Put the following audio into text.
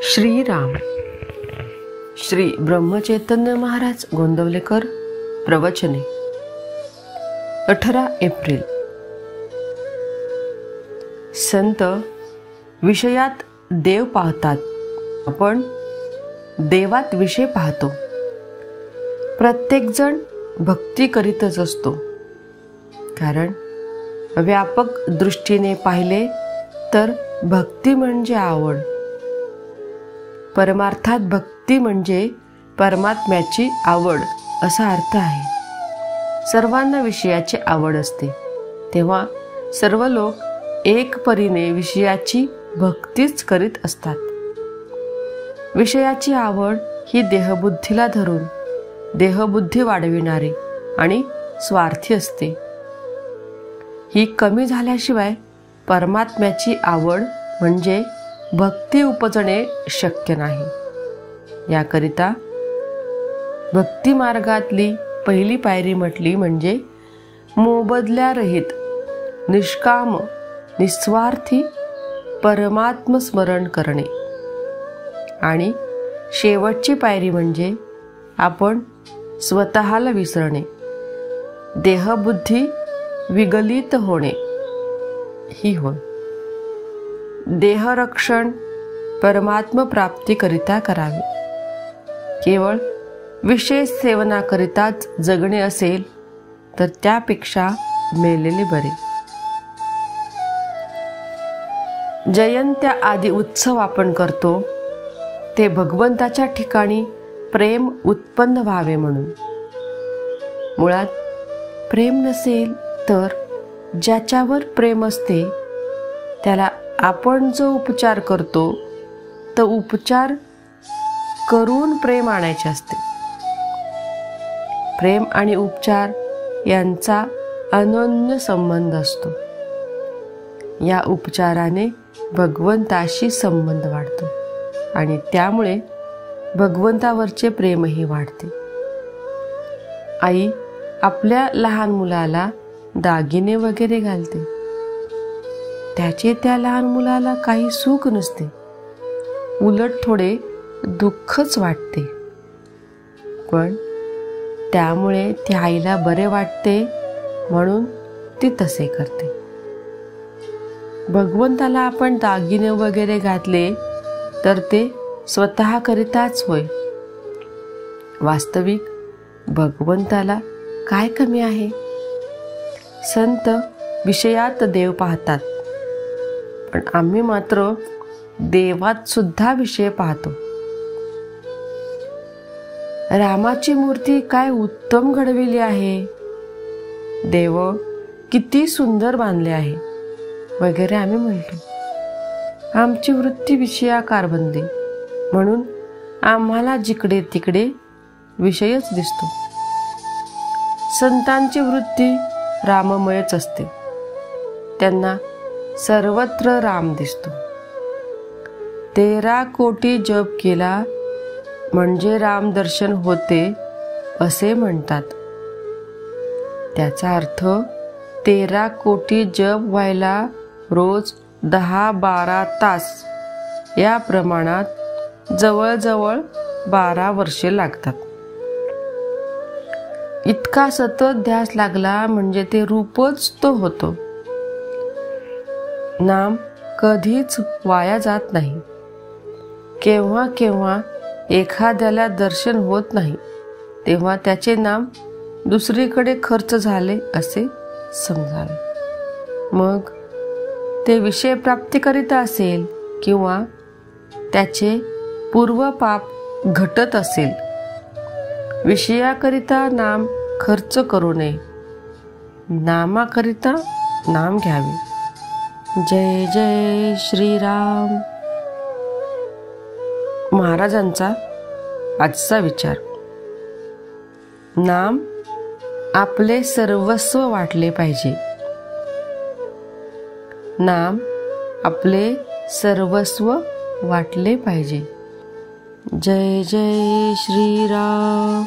श्रीराम. श्री ब्रह्मचैतन्य महाराज गोंदवलेकर. प्रवचने 18 एप्रिल. संत विषयात देव पाहतात, आपण देवात विषय पाहतो. प्रत्येकजण भक्ती करीतच असतो, कारण व्यापक दृष्टीने पाहिले तर भक्ती म्हणजे आवड. परमार्थात भक्ती म्हणजे परमात्म्याची आवड असा अर्थ आहे. सर्वांना विषयाची आवड असते, तेव्हा सर्व लोक एक परीने विषयाची भक्तीच करीत असतात. विषयाची आवड ही देहबुद्धीला धरून देहबुद्धी वाढविणारी आणि स्वार्थी असते. ही कमी झाल्याशिवाय परमात्म्याची आवड म्हणजे भक्ती उपजणे शक्य नाही. याकरिता भक्ती मार्गातली पहिली पायरी म्हटली म्हणजे मोबदल्यारहित निष्काम निस्वार्थी परमात्म स्मरण करणे. आणि शेवटची पायरी म्हणजे आपण स्वतःला विसरणे, देहबुद्धी विगलित होणे ही होय. देहरक्षण परमात्म प्राप्तीकरिता करावे. केवळ विषय सेवनाकरिताच जगणे असेल तर त्यापेक्षा मेलेले बरे. जयंत्या आदी उत्सव आपण करतो ते भगवंताच्या ठिकाणी प्रेम उत्पन्न व्हावे म्हणून. मुळात प्रेम नसेल तर ज्याच्यावर प्रेम असते त्याला आपण जो उपचार करतो तो उपचार करून प्रेम आणायचे असते. प्रेम आणि उपचार यांचा अनन्य संबंध असतो. या उपचाराने भगवंताशी संबंध वाढतो आणि त्यामुळे भगवंतावरचे प्रेमही वाढते. आई आपल्या लहान मुलाला दागिने वगैरे घालते, त्याचे त्या लहान मुलाला काही सुख नसते, उलट थोडे दुःखच वाटते. पण त्यामुळे त्या आईला बरे वाटते म्हणून ती तसे करते. भगवंताला आपण दागिने वगैरे घातले तर ते स्वतः करिताच होय. वास्तविक भगवंताला काय कमी आहे? संत विषयात देव पाहतात, पण आम्ही मात्र देवात सुद्धा विषय पाहतो. रामाची मूर्ती काय उत्तम घडविली आहे, देव किती सुंदर बांधले आहे वगैरे आम्ही म्हणतो. आमची वृत्ती विषयाकार बनली म्हणून आम्हाला जिकडे तिकडे विषयच दिसतो. संतांची वृत्ती राममयच असते, त्यांना सर्वत्र राम दिसतो. 13 कोटी जप केला म्हणजे राम दर्शन होते असे म्हणतात. त्याचा अर्थ 13 कोटी जप व्हायला रोज 10-12 तास या प्रमाणात जवळजवळ 12 वर्षे लागतात. इतका सतत ध्यास लागला म्हणजे ते रूपच तो होतो. नाम कधीच वाया जात नाही. केव्हा केव्हा एखाद्याला दर्शन होत नाही तेव्हा त्याचे नाम दुसरीकडे खर्च झाले असे समजावे. मग ते विषय प्राप्तीकरिता असेल किंवा त्याचे पूर्वपाप घटत असेल. विषयाकरिता नाम खर्च करू नये, नामाकरिता नाम घ्यावे. जय जय श्रीराम. महाराजांचा आजचा विचार. नाम आपले सर्वस्व वाटले पाहिजे. नाम आपले सर्वस्व वाटले पाहिजे. जय जय श्रीराम.